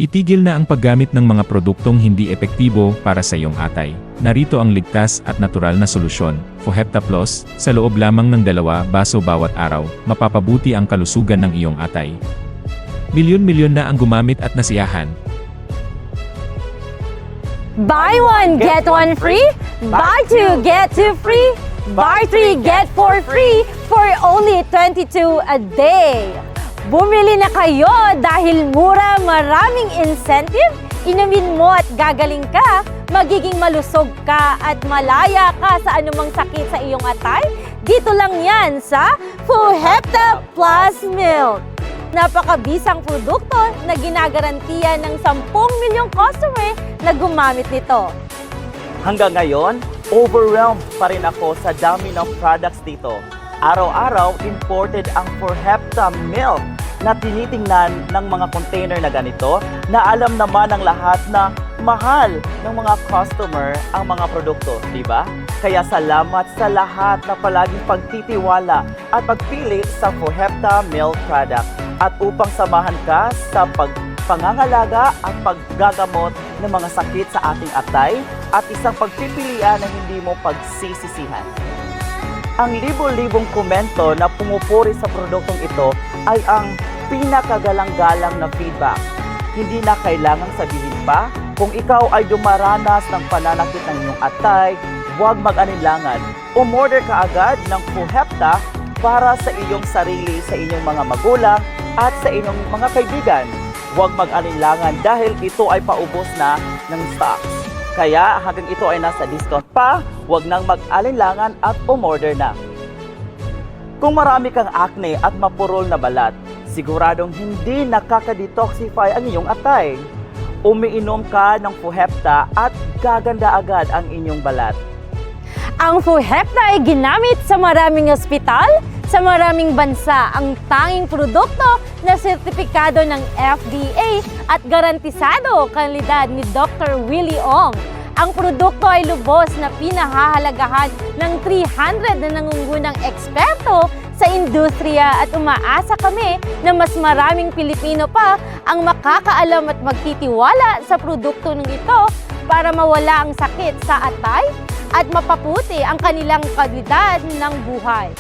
Itigil na ang paggamit ng mga produktong hindi epektibo para sa iyong atay. Narito ang ligtas at natural na solusyon. Fohepta Plus, sa loob lamang ng 2 baso bawat araw, mapapabuti ang kalusugan ng iyong atay. Milyon-milyon na ang gumamit at nasiyahan. Buy 1, get 1 free. Buy 2, get 2 free. Buy 3, get 4 free for only 22 a day. Bumili na kayo dahil mura, maraming incentive, inumin mo at gagaling ka, magiging malusog ka at malaya ka sa anumang sakit sa iyong atay. Dito lang yan sa Fohepta Plus Milk. Napakabisang produkto na ginagarantiya ng 10 milyong customer na gumamit nito. Hanggang ngayon, overwhelmed pa rin ako sa dami ng products dito. Araw-araw, imported ang Fohepta Milk na tinitingnan ng mga container na ganito na alam naman ng lahat na mahal ng mga customer ang mga produkto, di ba? Kaya salamat sa lahat na palaging pagtitiwala at pagpili sa Fohepta Milk product. At upang samahan ka sa pangangalaga at paggagamot ng mga sakit sa ating atay at isang pagpipilian na hindi mo pagsisisihan. Ang libo-libong komento na pumupuri sa produktong ito ay ang pinakagalang-galang na feedback. Hindi na kailangang sabihin pa, kung ikaw ay dumaranas ng pananakit ng iyong atay, huwag mag-alinlangan. Umorder ka agad ng Fohepta para sa iyong sarili, sa inyong mga magulang, at sa inyong mga kaibigan. Huwag mag-alinlangan dahil ito ay paubos na ng stocks. Kaya hanggang ito ay nasa discount pa, huwag nang mag-alinlangan at umorder na. Kung marami kang acne at mapurol na balat, siguradong hindi nakaka-detoxify ang iyong atay. Umiinom ka ng Fohepta at gaganda agad ang inyong balat. Ang Fohepta ay ginamit sa maraming ospital, sa maraming bansa, ang tanging produkto na sertipikado ng FDA at garantisado kalidad ni Dr. Willie Ong. Ang produkto ay lubos na pinahahalagahan ng 300 na nangungunang eksperto sa industriya at umaasa kami na mas maraming Pilipino pa ang makakaalam at magtitiwala sa produkto ng ito para mawala ang sakit sa atay at mapaputi ang kanilang kalidad ng buhay.